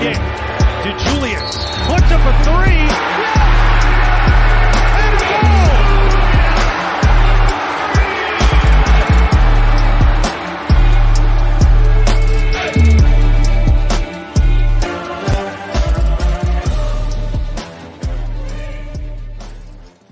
kick to Julius. Puts up a three. Yeah! And goal!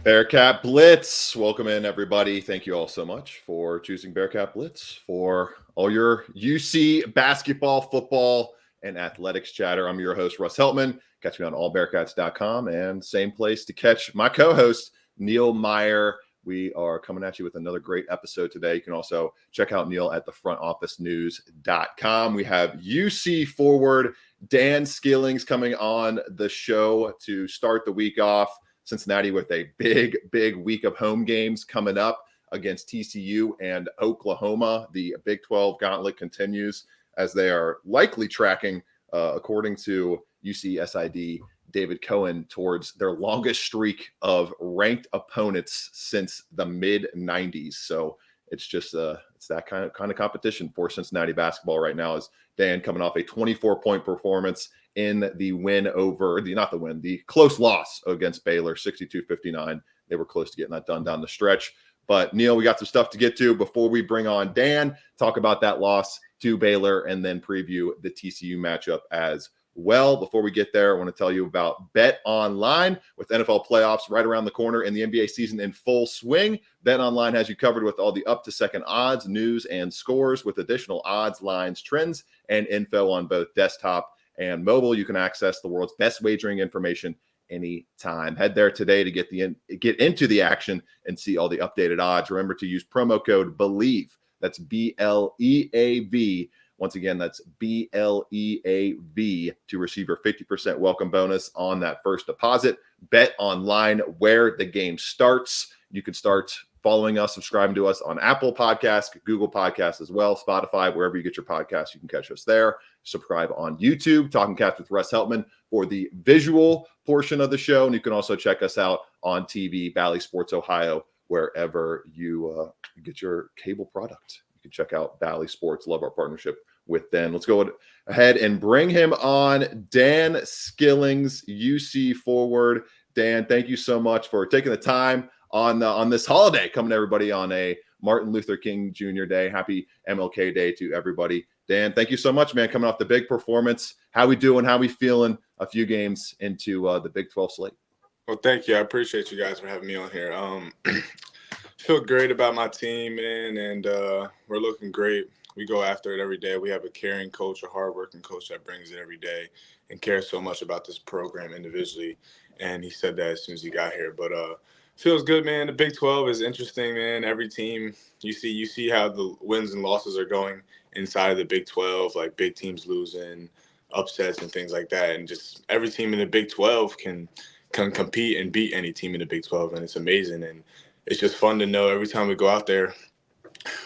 Bearcat Blitz. Welcome in, everybody. Thank you all so much for choosing Bearcat Blitz for all your UC basketball, football, and athletics chatter. I'm your host, Russ Heltman. Catch me on allbearcats.com and same place to catch my co-host, Neil Meyer. We are coming at you with another great episode today. You can also check out Neil at thefrontofficenews.com. We have UC forward Dan Skillings coming on the show to start the week off. Cincinnati with a big week of home games coming up against TCU and Oklahoma. The Big 12 gauntlet continues as they are likely tracking, according to UC SID David Cohen, towards their longest streak of ranked opponents since the mid-90s. So it's just it's that kind of competition for Cincinnati basketball right now, as Dan coming off a 24-point performance in the win over the close loss against Baylor, 62-59. They were close to getting that done down the stretch. But Neil, we got some stuff to get to before we bring on Dan, talk about that loss to Baylor, and then preview the TCU matchup as well. Before we get there, I want to tell you about Bet Online. With NFL playoffs right around the corner and the NBA season in full swing, Bet Online has you covered with all the up-to-second odds, news, and scores, with additional odds, lines, trends, and info on both desktop and mobile. You can access the world's best wagering information anytime. Head there today to get into the action and see all the updated odds. Remember to use promo code BELIEVE. That's BLEAV. Once again, that's BLEAV to receive your 50% welcome bonus on that first deposit. Bet Online, where the game starts. You can start following us, subscribing to us on Apple Podcasts, Google Podcasts as well, Spotify, wherever you get your podcasts, you can catch us there. Subscribe on YouTube, Talking Cats with Russ Heltman, for the visual portion of the show. And you can also check us out on TV, Bally Sports Ohio, wherever you get your cable product. You can check out Bally Sports. Love our partnership with Dan. Let's go ahead and bring him on. Dan Skillings, UC forward. Dan, thank you so much for taking the time on this holiday, coming to everybody on a Martin Luther King Jr. Day. Happy MLK Day to everybody. Dan, thank you so much, man, coming off the big performance. How we doing? How we feeling a few games into the Big 12 slate? Well, thank you. I appreciate you guys for having me on here. Feel great about my team, man, and we're looking great. We go after it every day. We have a caring coach, a hardworking coach that brings it every day and cares so much about this program individually. And he said that as soon as he got here. But feels good, man. The Big 12 is interesting, man. Every team, you see how the wins and losses are going inside of the Big 12, like big teams losing, upsets and things like that. And just every team in the Big 12 can compete and beat any team in the Big 12, and it's amazing. And it's just fun to know every time we go out there,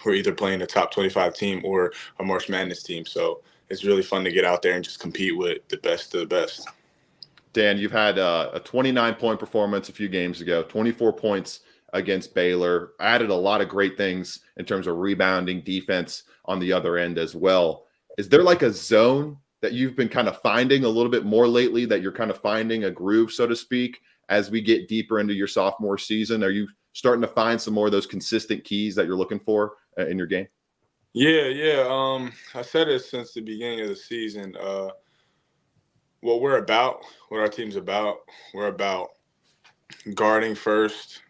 we're either playing a top 25 team or a March Madness team. So it's really fun to get out there and just compete with the best of the best. Dan, you've had a 29-point performance a few games ago, 24 points against Baylor, added a lot of great things in terms of rebounding, defense on the other end as well. Is there like a zone that you've been kind of finding a little bit more lately, that you're kind of finding a groove, so to speak, as we get deeper into your sophomore season? Are you starting to find some more of those consistent keys that you're looking for in your game? Yeah. I said it since the beginning of the season. What our team's about, we're about guarding first,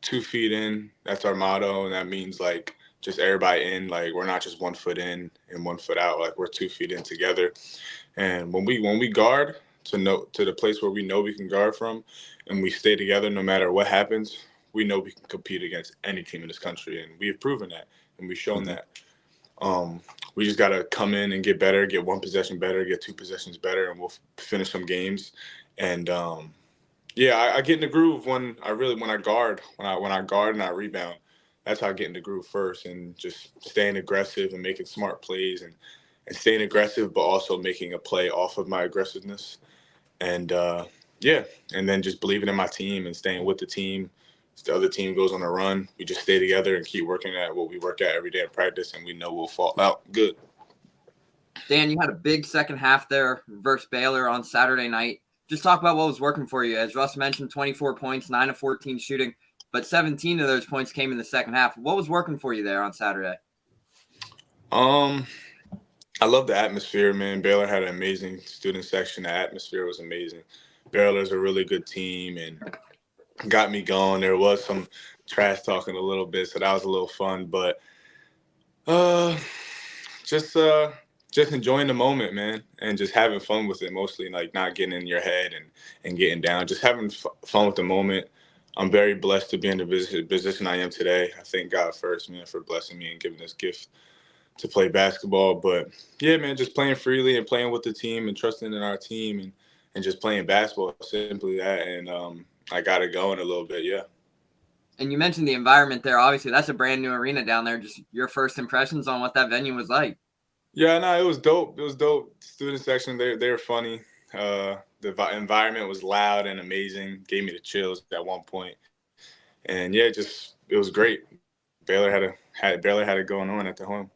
2 feet in. That's our motto, and that means like just everybody in. Like we're not just 1 foot in and 1 foot out. Like we're 2 feet in together. And when we guard to the place where we know we can guard from, and we stay together no matter what happens, we know we can compete against any team in this country, and we have proven that, and we've shown that. We just got to come in and get better, get 1 possession better, get 2 possessions better, and we'll finish some games. And I get in the groove when I guard, when I guard and I rebound. That's how I get in the groove first, and just staying aggressive and making smart plays and staying aggressive, but also making a play off of my aggressiveness. And and then just believing in my team and staying with the team. If the other team goes on a run, we just stay together and keep working at what we work at every day in practice, and we know we'll fall out good. Dan, you had a big second half there versus Baylor on Saturday night. Just talk about what was working for you. As Russ mentioned, 24 points, 9 of 14 shooting, but 17 of those points came in the second half. What was working for you there on Saturday? I love the atmosphere, man. Baylor had an amazing student section. The atmosphere was amazing. Baylor's a really good team and got me going. There was some trash talking a little bit, so that was a little fun. But just enjoying the moment, man, and just having fun with it. Mostly like not getting in your head and getting down. Just having fun with the moment. I'm very blessed to be in the position I am today. I thank God first, man, for blessing me and giving this gift to play basketball. But yeah, man, just playing freely and playing with the team and trusting in our team and just playing basketball. Simply that. And I got it going a little bit, yeah. And you mentioned the environment there. Obviously, that's a brand new arena down there. Just your first impressions on what that venue was like. Yeah, no, it was dope. It was dope. Student section, they were funny. The environment was loud and amazing. Gave me the chills at one point. And yeah, it was great. Baylor had it going on at the home.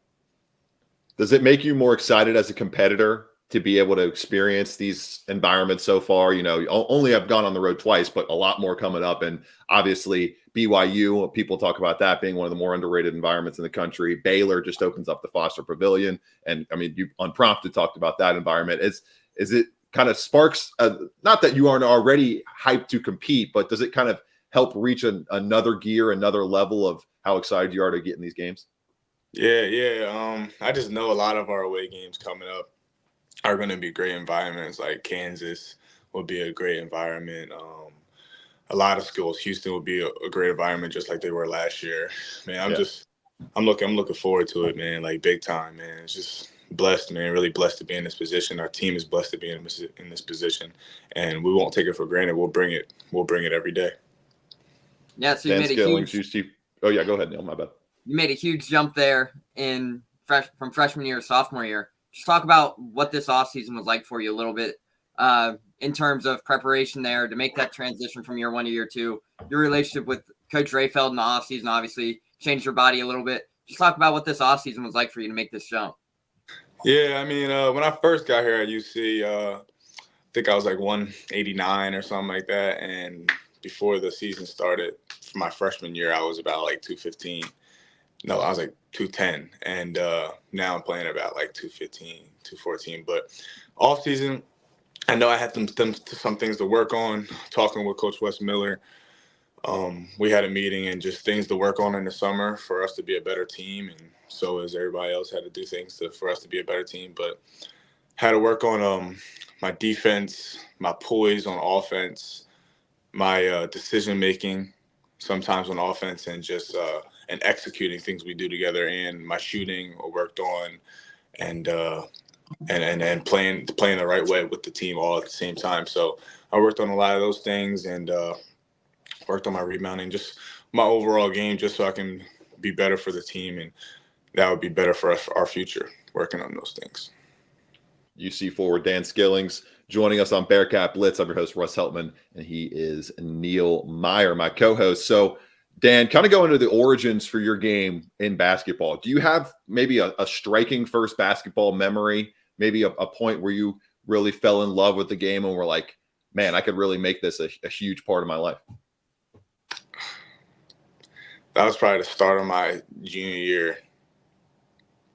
Does it make you more excited as a competitor to be able to experience these environments so far? You know, only I've gone on the road twice, but a lot more coming up. And obviously BYU, people talk about that being one of the more underrated environments in the country. Baylor just opens up the Foster Pavilion. And I mean, you unprompted talked about that environment. Is it kind of sparks, not that you aren't already hyped to compete, but does it kind of help reach another gear, another level of how excited you are to get in these games? Yeah. I just know a lot of our away games coming up are going to be great environments. Like Kansas will be a great environment. A lot of schools, Houston will be a great environment, just like they were last year. Man, I'm looking forward to it, man. Like big time, man. It's just blessed, man. Really blessed to be in this position. Our team is blessed to be in this position, and we won't take it for granted. We'll bring it every day. Yeah, so you Dan made Skillings, oh yeah, go ahead, Neil. My bad. You made a huge jump there from freshman year to sophomore year. Just talk about what this offseason was like for you a little bit in terms of preparation there to make that transition from year one to year two. Your relationship with Coach Rayfeld in the offseason obviously changed your body a little bit. Just talk about what this offseason was like for you to make this jump. Yeah, I mean, when I first got here at UC, I think I was like 189 or something like that. And before the season started, for my freshman year, I was about like 215. No, I was like 210. And now I'm playing about like 215, 214. But off season, I know I had some things to work on. Talking with Coach Wes Miller, we had a meeting and just things to work on in the summer for us to be a better team. And so as everybody else had to do things for us to be a better team. But had to work on my defense, my poise on offense, my decision-making sometimes on offense, and just and executing things we do together, and my shooting I worked on, and playing the right way with the team all at the same time. So I worked on a lot of those things and worked on my rebounding, just my overall game, just so I can be better for the team, and that would be better for our future, working on those things. UC forward Dan Skillings joining us on Bearcat Blitz. I'm your host, Russ Heltman, and he is Neil Meyer, my co-host. So, Dan, kind of go into the origins for your game in basketball. Do you have maybe a striking first basketball memory, maybe a point where you really fell in love with the game and were like, man, I could really make this a huge part of my life? That was probably the start of my junior year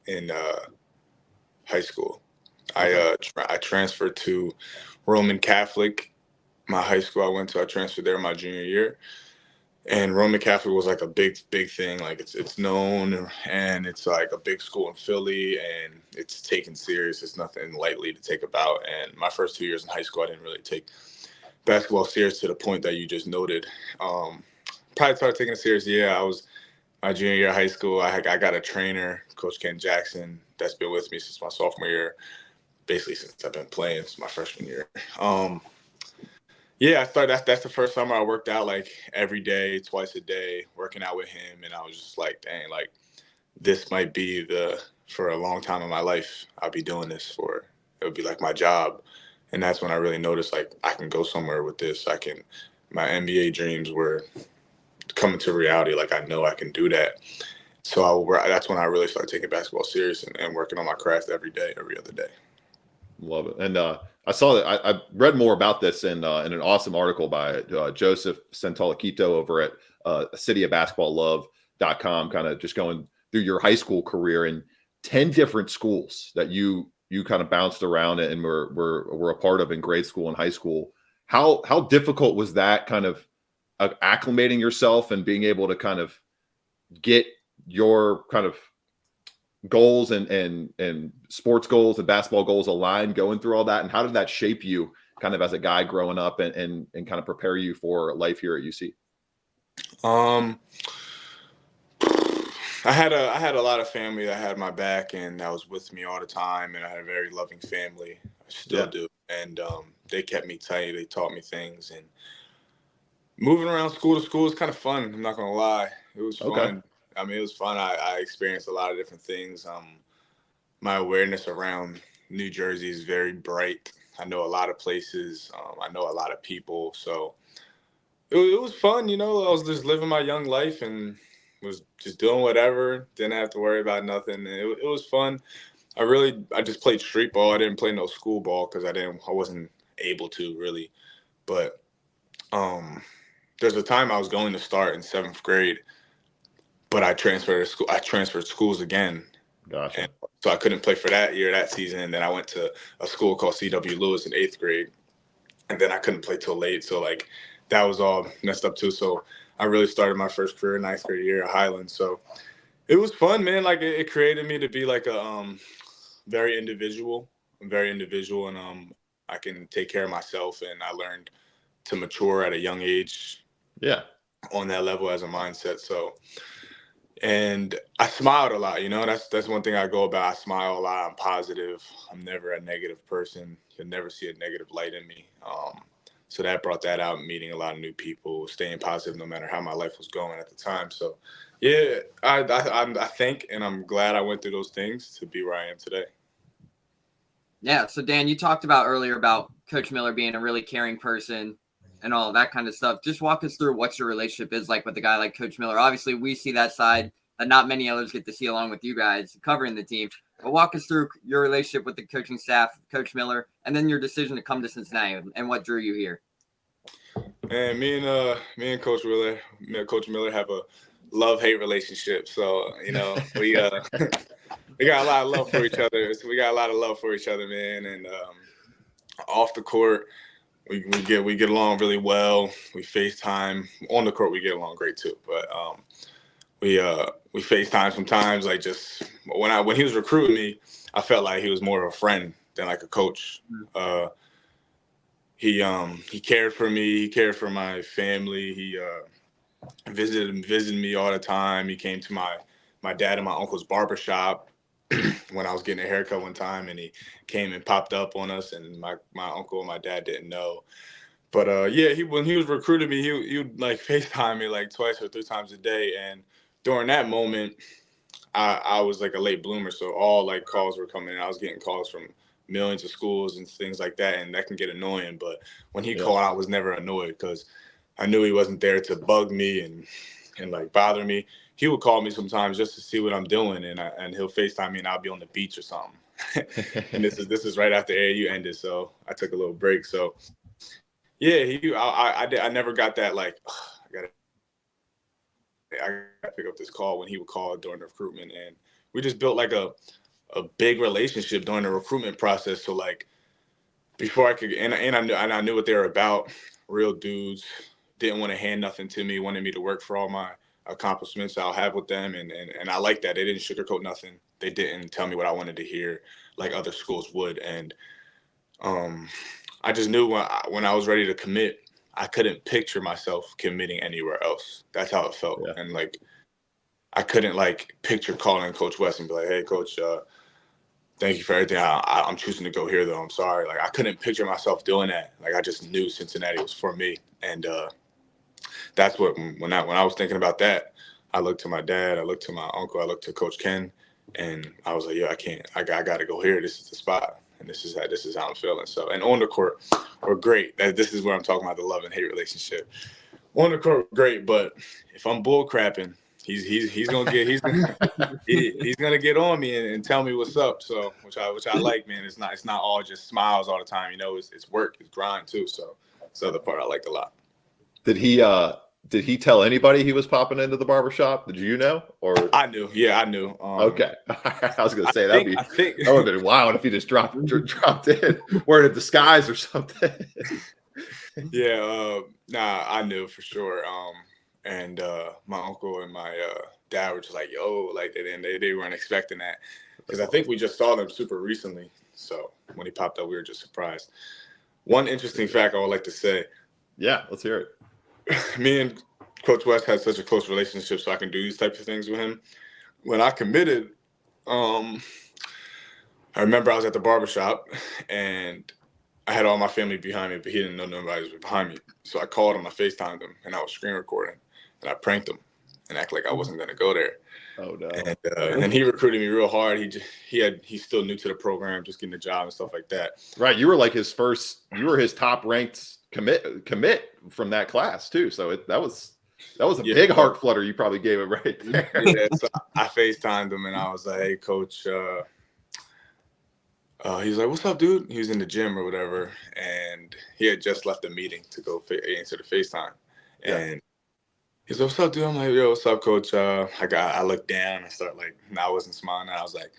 in high school. I transferred to Roman Catholic. My high school I went to, I transferred there my junior year. And Roman Catholic was like a big thing. Like it's known, and it's like a big school in Philly, and it's taken serious. It's nothing lightly to take about. And my first 2 years in high school, I didn't really take basketball serious to the point that you just noted. Probably started taking it serious. Yeah, I was my junior year of high school. I got a trainer, Coach Ken Jackson, that's been with me since my sophomore year. Basically since I've been playing since my freshman year. Yeah, I started. That's the first summer I worked out like every day, twice a day, working out with him, and I was just like, dang, like this might be for a long time in my life. I'll be doing this for. It would be like my job, and that's when I really noticed like I can go somewhere with this. My NBA dreams were coming to reality. Like I know I can do that, So that's when I really started taking basketball serious and working on my craft every day, every other day. Love it. And I saw that I read more about this in an awesome article by Joseph Santolakito over at cityofbasketballlove.com, kind of just going through your high school career and 10 different schools that you kind of bounced around and were a part of in grade school and high school. How difficult was that kind of acclimating yourself and being able to kind of get your kind of goals and sports goals and basketball goals aligned going through all that? And how did that shape you kind of as a guy growing up and kind of prepare you for life here at UC? I had a lot of family that had my back and that was with me all the time, and I had a very loving family. I still do. And they kept me tight. They taught me things, and moving around school to school is kind of fun. I'm not gonna lie. It was fun. Okay. I mean, it was fun. I experienced a lot of different things. My awareness around New Jersey is very bright. I know a lot of places. I know a lot of people. So it was fun. I was just living my young life and was just doing whatever. Didn't have to worry about nothing. It was fun. I just played street ball. I didn't play no school ball because I wasn't able to really. But there's a time I was going to start in 7th grade, but I transferred schools again. Gotcha. And so I couldn't play for that season. And then I went to a school called C.W. Lewis in 8th grade. And then I couldn't play till late. So that was all messed up too. So I really started my first career 9th grade year at Highland. So it was fun, man. It created me to be a very individual. I'm very individual, and I can take care of myself. And I learned to mature at a young age. Yeah. On that level as a mindset. So, and I smiled a lot, that's one thing I go about. I smile a lot. I'm positive. I'm never a negative person. You'll never see a negative light in me. So that brought that out, meeting a lot of new people, staying positive no matter how my life was going at the time. So yeah, I think, and I'm glad I went through those things to be where I am today. Yeah. So Dan, you talked about earlier about Coach Miller being a really caring person and all that kind of stuff. Just walk us through what your relationship is like with a guy like Coach Miller. Obviously, we see that side that not many others get to see along with you guys covering the team. But walk us through your relationship with the coaching staff, Coach Miller, and then your decision to come to Cincinnati and what drew you here. Man, me and Coach Miller have a love-hate relationship. So, we we got a lot of love for each other. So we got a lot of love for each other, man. And off the court, we get along really well. We FaceTime. On the court, we get along great too. But we FaceTime sometimes. Like, just when he was recruiting me, I felt like he was more of a friend than like a coach. He cared for me. He cared for my family. He visited me all the time. He came to my dad and my uncle's barbershop when I was getting a haircut one time, and he came and popped up on us, and my uncle and my dad didn't know. But when he was recruiting me, he would like FaceTime me like twice or 3 times a day. And during that moment, I was like a late bloomer, so all like calls were coming in. I was getting calls from millions of schools and things like that, and that can get annoying. But when he called, I was never annoyed because I knew he wasn't there to bug me and like bother me. He would call me sometimes just to see what I'm doing, and he'll FaceTime me, and I'll be on the beach or something. And this is right after AAU ended, so I took a little break. So yeah, I never got that like I gotta pick up this call when he would call during the recruitment, and we just built like a big relationship during the recruitment process. So like before I could, and I knew what they were about. Real dudes, didn't want to hand nothing to me, wanted me to work for all my accomplishments I'll have with them, and I like that. They didn't sugarcoat nothing. They didn't tell me what I wanted to hear like other schools would. And I just knew when I was ready to commit, I couldn't picture myself committing anywhere else. That's how it felt. Yeah. And like I couldn't like picture calling Coach West and be like, hey, Coach, thank you for everything. I'm choosing to go here, though. I'm sorry. Like, I couldn't picture myself doing that. Like, I just knew Cincinnati was for me. And that's what, when I was thinking about that, I looked to my dad, I looked to my uncle, I looked to Coach Ken, and I was like, yeah, I can't. I got to go here. This is the spot. And this is how I'm feeling. So, and on the court, we're great. This is where I'm talking about the love and hate relationship. On the court, great. But if I'm bull crapping, he's gonna get on me and tell me what's up. So which I like, man. It's not all just smiles all the time. You know, it's work, it's grind too. So it's the other part I liked a lot. Did he tell anybody he was popping into the barbershop? Did you know? Or I knew. Yeah, I knew. Okay. I was gonna say that would have been wild if he just dropped in wearing a disguise or something. Yeah, nah, I knew for sure. And my uncle and my dad were just like, yo, like they weren't expecting that. Because I think we just saw them super recently. So when he popped up, we were just surprised. One interesting fact I would like to say. Yeah, let's hear it. Me and Coach West had such a close relationship, so I can do these types of things with him. When I committed, I remember I was at the barbershop and I had all my family behind me, but he didn't know nobody was behind me. So I called him, I FaceTimed him, and I was screen recording, and I pranked him and acted like I wasn't going to go there. Oh no! And he recruited me real hard. He's still new to the program, just getting a job and stuff like that. Right, you were like his top ranked commit from that class too. So that was a big heart flutter you probably gave it right there. Yeah, so I FaceTimed him and I was like, "Hey, coach." He's like, "What's up, dude?" He was in the gym or whatever, and he had just left the meeting to go answer the FaceTime. Yeah. And he's like, "What's up, dude?" I'm like, "Yo, what's up, coach?" I looked down. I wasn't smiling. I was like,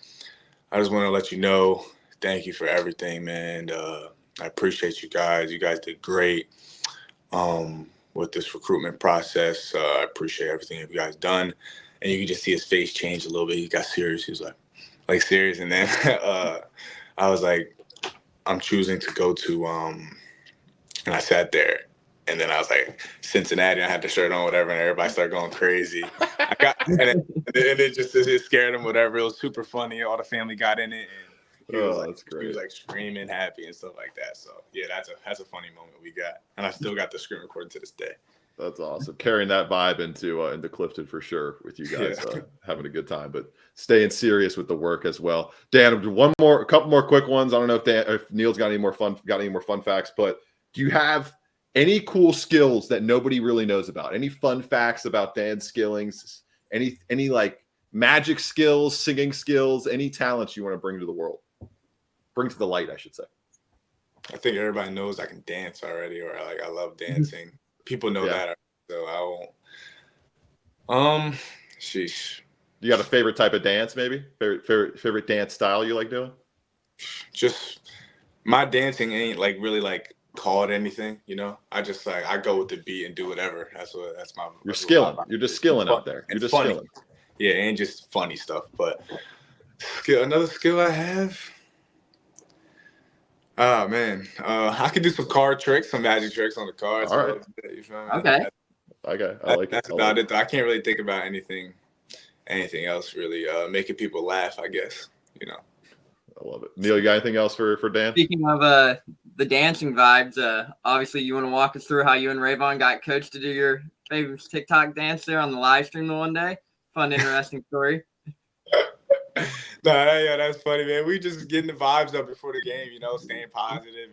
"I just want to let you know, thank you for everything, man. I appreciate you guys. You guys did great with this recruitment process. I appreciate everything you guys done." And you can just see his face change a little bit. He got serious. He was like serious. And then I was like, "I'm choosing to go to," and I sat there. And then I was like, Cincinnati. I had the shirt on, whatever, and everybody started going crazy. And it scared him, whatever. It was super funny. All the family got in it. And That's great. He was like screaming happy and stuff like that. So yeah, that's a funny moment we got, and I still got the screen recording to this day. That's awesome. Carrying that vibe into Clifton for sure with you guys having a good time, but staying serious with the work as well. Dan, a couple more quick ones. I don't know if Neil's got any more fun facts, but do you have any cool skills that nobody really knows about? Any fun facts about Dan Skillings? Any like magic skills, singing skills, any talents you want to bring to the world? Bring to the light, I should say. I think everybody knows I can dance already, or like I love dancing. People know that, so I won't. Sheesh. You got a favorite type of dance, maybe? Favorite dance style you like doing? Just my dancing ain't like really like called anything, you know. I just like I go with the beat and do whatever. That's my. You're skilling. You're just skilling out there. You're just funny. Skilling. Yeah, and just funny stuff. But another skill I have. Oh man, I can do some card tricks, some magic tricks on the cards. All right. You feel me? Okay. I like that's about it. Though. I can't really think about anything else really. Making people laugh, I guess. You know. I love it. Neil, you got anything else for Dan? Speaking of the dancing vibes, obviously you want to walk us through how you and Rayvon got coached to do your favorite TikTok dance there on the live stream the one day. Fun, interesting story. Yeah, that's funny, man. We just getting the vibes up before the game, you know, staying positive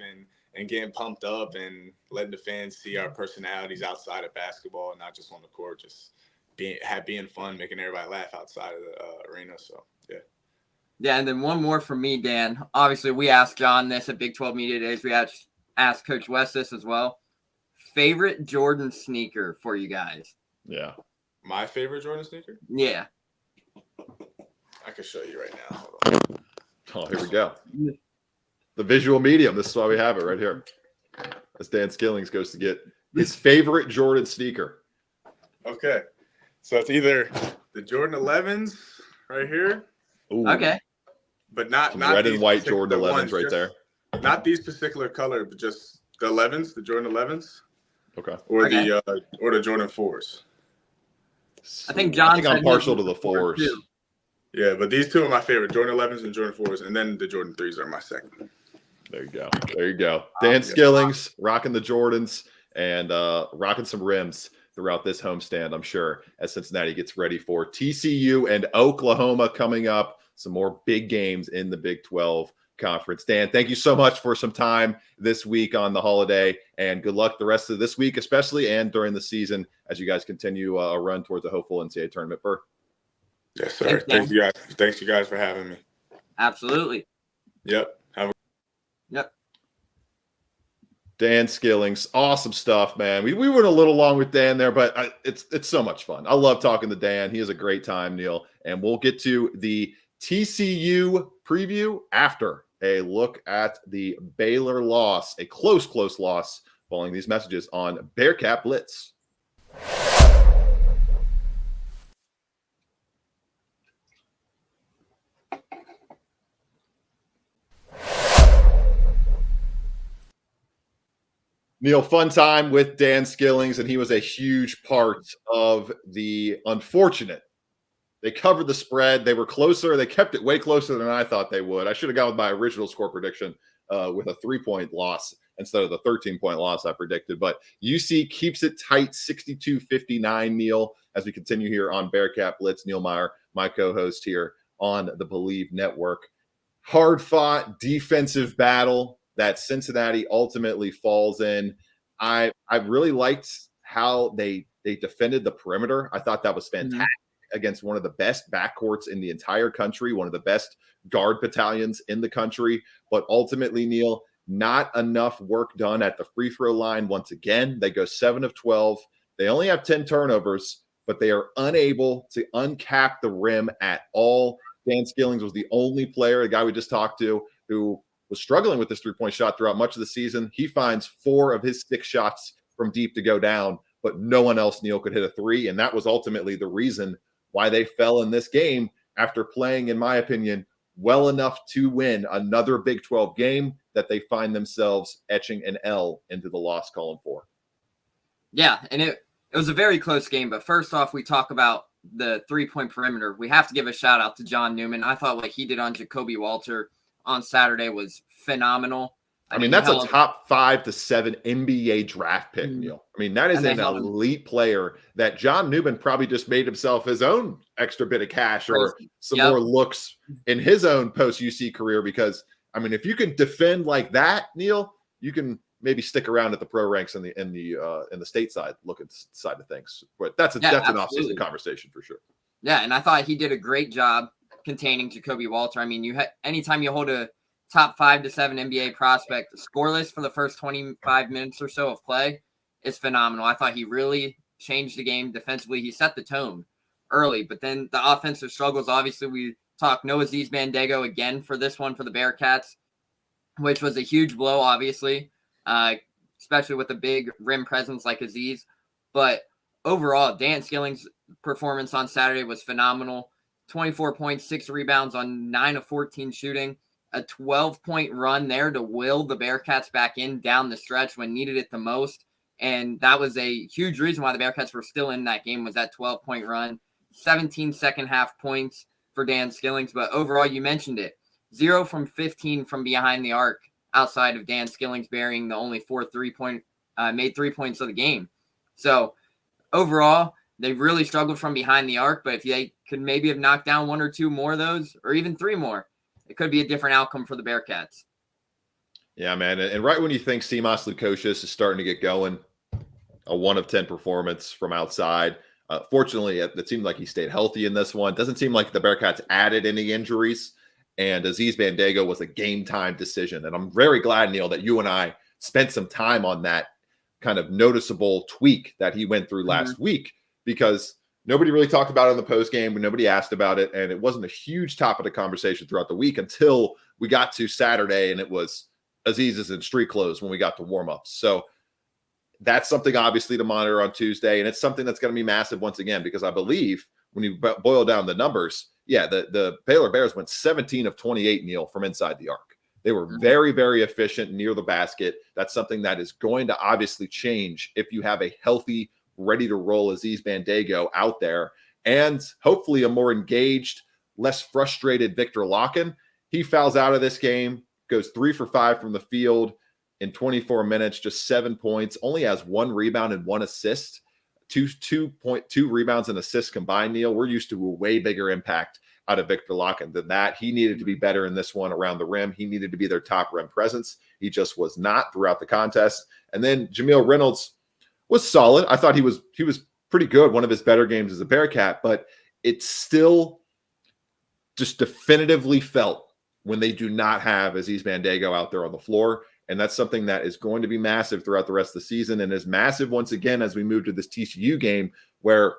and getting pumped up and letting the fans see our personalities outside of basketball and not just on the court, just being fun, making everybody laugh outside of the arena. So, yeah. Yeah, and then one more from me, Dan. Obviously, we asked John this at Big 12 Media Days. We asked Coach West this as well. Favorite Jordan sneaker for you guys? Yeah. My favorite Jordan sneaker? Yeah. I can show you right now. Hold on. Oh, here we go. The visual medium. This is why we have it right here. As Dan Skillings goes to get his favorite Jordan sneaker. Okay. So it's either the Jordan 11s right here. Ooh. Okay. But not red and white Jordan 11s ones, right there. Not these particular color, but just the 11s, the Jordan 11s. Okay. Or the Jordan 4s. I think I'm partial to the 4s. Too. Yeah, but these two are my favorite, Jordan 11s and Jordan 4s, and then the Jordan 3s are my second. There you go. Dan Skillings rocking the Jordans and rocking some rims throughout this homestand, I'm sure, as Cincinnati gets ready for TCU and Oklahoma coming up. Some more big games in the Big 12 Conference. Dan, thank you so much for some time this week on the holiday, and good luck the rest of this week, especially, and during the season as you guys continue a run towards a hopeful NCAA tournament. Burr. Yes, sir. Thanks you guys. Thanks you guys for having me. Absolutely. Yep. Yep. Dan Skillings, awesome stuff, man. We went a little long with Dan there, but it's so much fun. I love talking to Dan. He has a great time, Neil, and we'll get to the TCU preview after a look at the Baylor loss, a close loss, following these messages on Bearcat Blitz. Neil, fun time with Dan Skillings, and he was a huge part of the unfortunate. They covered the spread. They were closer. They kept it way closer than I thought they would. I should have gone with my original score prediction with a 3-point loss instead of the 13-point loss I predicted. But UC keeps it tight, 62-59, Neil, as we continue here on Bearcat Blitz. Neil Meyer, my co-host here on the Believe Network. Hard-fought defensive battle that Cincinnati ultimately falls in. I really liked how they defended the perimeter. I thought that was fantastic against one of the best backcourts in the entire country, one of the best guard battalions in the country. But ultimately, Neil, not enough work done at the free throw line. Once again, they go 7 of 12. They only have 10 turnovers, but they are unable to uncap the rim at all. Dan Skillings was the only player, the guy we just talked to, who was struggling with this 3-point shot throughout much of the season. He finds 4 of his 6 shots from deep to go down, but no one else, Neil, could hit a 3. And that was ultimately the reason why they fell in this game after playing, in my opinion, well enough to win another Big 12 game that they find themselves etching an L into the loss column for. Yeah, and it was a very close game. But first off, we talk about the 3-point perimeter. We have to give a shout out to John Newman. I thought what he did on Jacoby Walter on Saturday was phenomenal. I mean, that's a top 5 to 7 NBA draft pick, Neil. I mean, that is an elite player that John Newman probably just made himself his own extra bit of cash or some more looks in his own post-UC career. Because, I mean, if you can defend like that, Neil, you can maybe stick around at the pro ranks in the stateside looking side of things. But that's an off-season conversation for sure. Yeah, and I thought he did a great job containing Jacoby Walter. I mean, anytime you hold a top 5 to 7 NBA prospect scoreless for the first 25 minutes or so of play is phenomenal. I thought he really changed the game defensively. He set the tone early, but then the offensive struggles, obviously we talked no Aziz Bandaogo again for this one for the Bearcats, which was a huge blow, obviously, especially with a big rim presence like Aziz. But overall, Dan Skillings' performance on Saturday was phenomenal. 24 points, 6 rebounds on 9 of 14 shooting. A 12-point run there to will the Bearcats back in down the stretch when needed it the most. And that was a huge reason why the Bearcats were still in that game was that 12-point run. 17 second half points for Dan Skillings. But overall, you mentioned it. 0 from 15 from behind the arc outside of Dan Skillings burying the only 4 made 3 points of the game. So overall, they really struggled from behind the arc. But if they could maybe have knocked down 1 or 2 more of those or even 3 more, it could be a different outcome for the Bearcats. Yeah, man. And right when you think Simas Lukosius is starting to get going, a 1 of 10 performance from outside. Fortunately, it seemed like he stayed healthy in this one. Doesn't seem like the Bearcats added any injuries. And Aziz Bandaogo was a game-time decision. And I'm very glad, Neil, that you and I spent some time on that kind of noticeable tweak that he went through last week, because nobody really talked about it in the postgame, but nobody asked about it, and it wasn't a huge topic of conversation throughout the week until we got to Saturday, and it was Aziz is in street clothes when we got to warm-ups. So that's something obviously to monitor on Tuesday, and it's something that's going to be massive once again, because I believe when you boil down the numbers, the Baylor Bears went 17 of 28, Neil, from inside the arc. They were very, very efficient near the basket. That's something that is going to obviously change if you have a healthy, ready to roll Aziz Bandaogo out there, and hopefully a more engaged, less frustrated Victor Locken. He fouls out of this game, goes 3 for 5 from the field in 24 minutes, just 7 points, only has 1 rebound and 1 assist, 2.2 rebounds and assists combined, Neil. We're used to a way bigger impact out of Victor Locken than that. He needed to be better in this one around the rim. He needed to be their top rim presence. He just was not throughout the contest. And then Jameel Reynolds was solid. I thought he was pretty good. One of his better games as a Bearcat, but it's still just definitively felt when they do not have Aziz Bandaogo out there on the floor. And that's something that is going to be massive throughout the rest of the season, and is massive once again as we move to this TCU game, where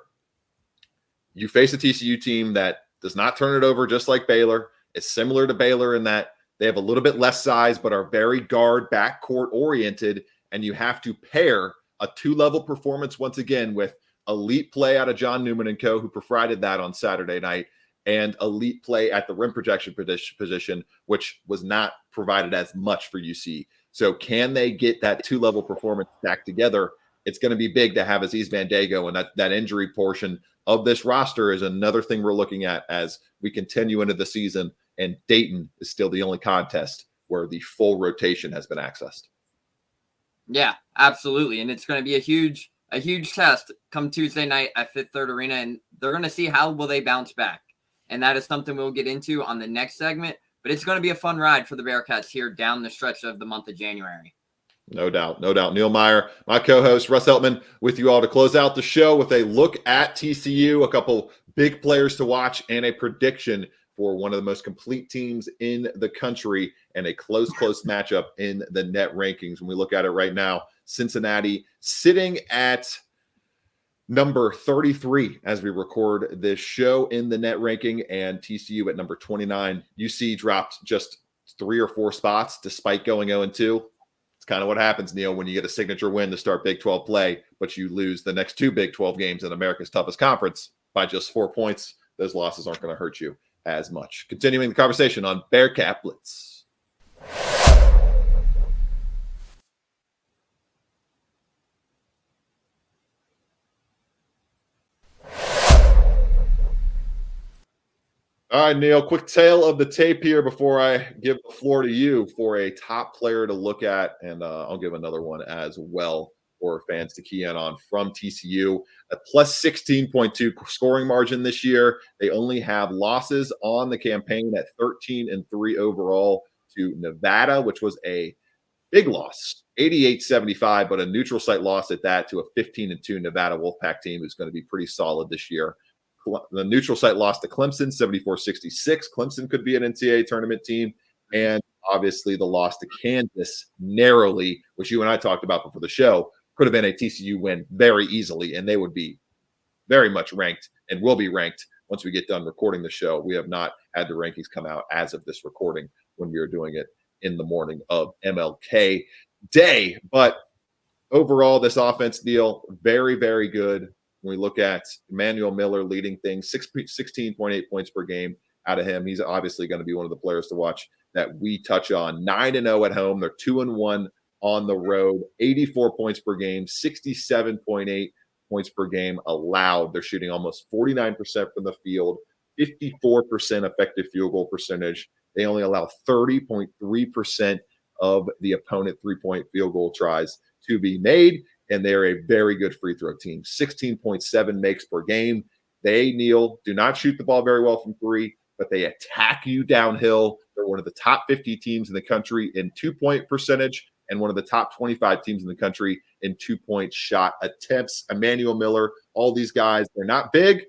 you face a TCU team that does not turn it over, just like Baylor. It's similar to Baylor in that they have a little bit less size, but are very guard backcourt oriented. And you have to pair a 2-level performance once again with elite play out of John Newman and co, who provided that on Saturday night, and elite play at the rim protection position, which was not provided as much for UC. So can they get that 2-level performance stacked together? It's going to be big to have Aziz Bandaogo, and that injury portion of this roster is another thing we're looking at as we continue into the season, and Dayton is still the only contest where the full rotation has been accessed. Yeah, absolutely. And it's going to be a huge test come Tuesday night at Fifth Third Arena, and they're going to see how will they bounce back. And that is something we'll get into on the next segment. But it's going to be a fun ride for the Bearcats here down the stretch of the month of January. No doubt. Neil Meyer, my co-host, Russ Heltman, with you all to close out the show with a look at TCU, a couple big players to watch, and a prediction for one of the most complete teams in the country, and a close matchup in the net rankings. When we look at it right now, Cincinnati sitting at number 33 as we record this show in the net ranking, and TCU at number 29. UC dropped just 3 or 4 spots despite going 0-2. It's kind of what happens, Neil, when you get a signature win to start Big 12 play, but you lose the next 2 Big 12 games in America's toughest conference by just 4 points. Those losses aren't going to hurt you as much. Continuing the conversation on Bearcat Blitz. All right, Neil, quick tale of the tape here before I give the floor to you for a top player to look at, and I'll give another one as well for fans to key in on from TCU. A plus 16.2 scoring margin this year. They only have losses on the campaign at 13-3 overall to Nevada, which was a big loss, 88-75, but a neutral site loss at that to a 15-2 Nevada Wolfpack team who's going to be pretty solid this year. The neutral site lost to Clemson, 74-66. Clemson could be an NCAA tournament team. And obviously the loss to Kansas narrowly, which you and I talked about before the show, could have been a TCU win very easily, and they would be very much ranked and will be ranked once we get done recording the show. We have not had the rankings come out as of this recording when we are doing it in the morning of MLK Day. But overall, this offense deal, very, very good. When we look at Emmanuel Miller leading things, 16.8 points per game out of him. He's obviously going to be one of the players to watch that we touch on. 9-0 at home. They're 2-1 on the road. 84 points per game, 67.8 points per game allowed. They're shooting almost 49% from the field, 54% effective field goal percentage. They only allow 30.3% of the opponent three-point field goal tries to be made. And they're a very good free throw team, 16.7 makes per game. They, Neil, do not shoot the ball very well from 3, but they attack you downhill. They're one of the top 50 teams in the country in 2-point percentage, and one of the top 25 teams in the country in 2-point shot attempts. Emmanuel Miller, all these guys, they're not big,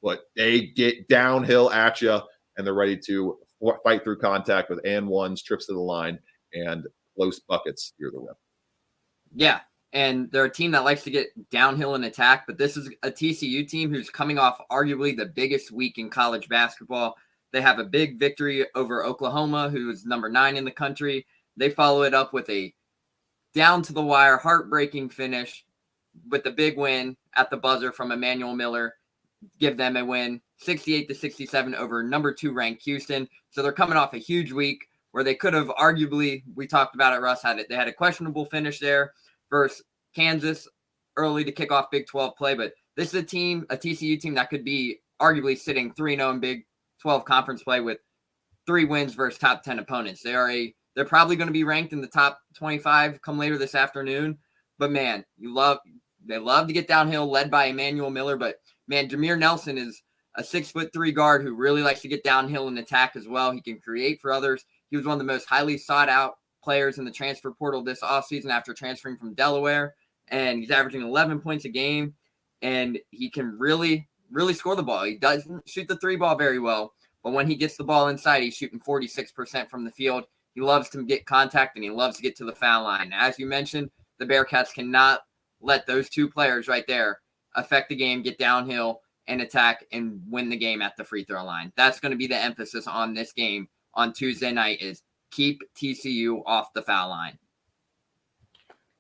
but they get downhill at you, and they're ready to fight through contact with and ones, trips to the line, and close buckets near the rim. Yeah. And they're a team that likes to get downhill and attack, but this is a TCU team who's coming off arguably the biggest week in college basketball. They have a big victory over Oklahoma, who is number 9 in the country. They follow it up with a down-to-the-wire, heartbreaking finish with the big win at the buzzer from Emmanuel Miller. Give them a win, 68-67 over number 2 ranked Houston. So they're coming off a huge week where they could have arguably, we talked about it, Russ, they had a questionable finish there versus Kansas early to kick off Big 12 play. But this is a TCU team that could be arguably sitting 3-0 in Big 12 conference play with 3 wins versus top 10 opponents. They're probably going to be ranked in the top 25 come later this afternoon. But man, they love to get downhill, led by Emmanuel Miller. But man, Jameer Nelson is a 6'3" guard who really likes to get downhill and attack as well. He can create for others. He was one of the most highly sought out players in the transfer portal this offseason after transferring from Delaware. And he's averaging 11 points a game. And he can really score the ball. He doesn't shoot the three ball very well, but when he gets the ball inside, he's shooting 46% from the field. He loves to get contact, and he loves to get to the foul line. As you mentioned, the Bearcats cannot let those two players right there affect the game, get downhill, and attack and win the game at the free throw line. That's going to be the emphasis on this game on Tuesday night is keep TCU off the foul line.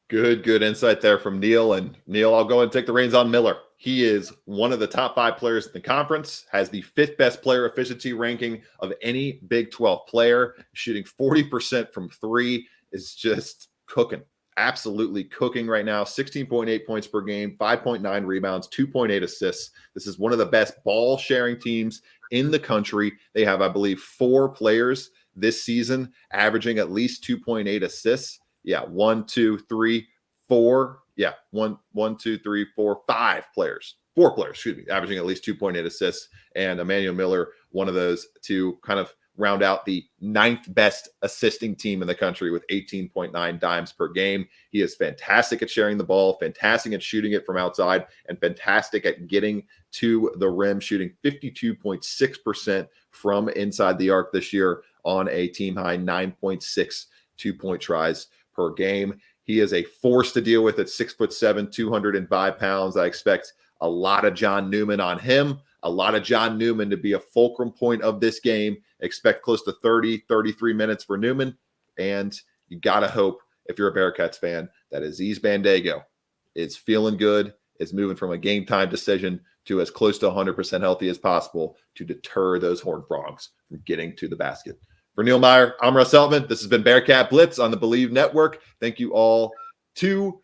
Good insight there from Neil. And Neil, I'll go and take the reins on Miller. He is one of the top 5 players in the conference, has the 5th best player efficiency ranking of any Big 12 player, shooting 40% from 3, is just cooking, absolutely cooking right now. 16.8 points per game, 5.9 rebounds, 2.8 assists. This is one of the best ball sharing teams in the country. They have, I believe, 4 players this season averaging at least 2.8 assists. Yeah, 1, 2, 3, 4. Yeah, 1, 2, 3, 4, 5 players. 4 players, excuse me, averaging at least 2.8 assists. And Emmanuel Miller, one of those to kind of round out the 9th best assisting team in the country with 18.9 dimes per game. He is fantastic at sharing the ball, fantastic at shooting it from outside, and fantastic at getting to the rim, shooting 52.6% from inside the arc this year on a team high 9.6 2-point tries per game. He is a force to deal with at 6'7", 205 pounds. I expect a lot of John Newman on him, a lot of John Newman to be a fulcrum point of this game. Expect close to 30, 33 minutes for Newman. And you got to hope, if you're a Bearcats fan, that Aziz Bandaogo is feeling good, is moving from a game time decision to as close to 100% healthy as possible to deter those Horned Frogs from getting to the basket. For Neil Meyer, I'm Russ Eltman. This has been Bearcat Blitz on the Believe Network. Thank you all to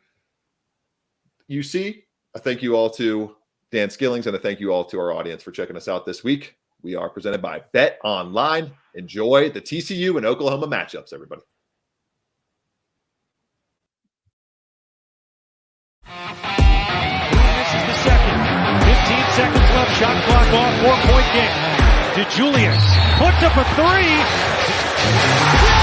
UC. I thank you all to Dan Skillings, and I thank you all to our audience for checking us out this week. We are presented by Bet Online. Enjoy the TCU and Oklahoma matchups, everybody. This is the second. 15 seconds left. Shot clock off. 4-point game. DeJulius puts up a 3.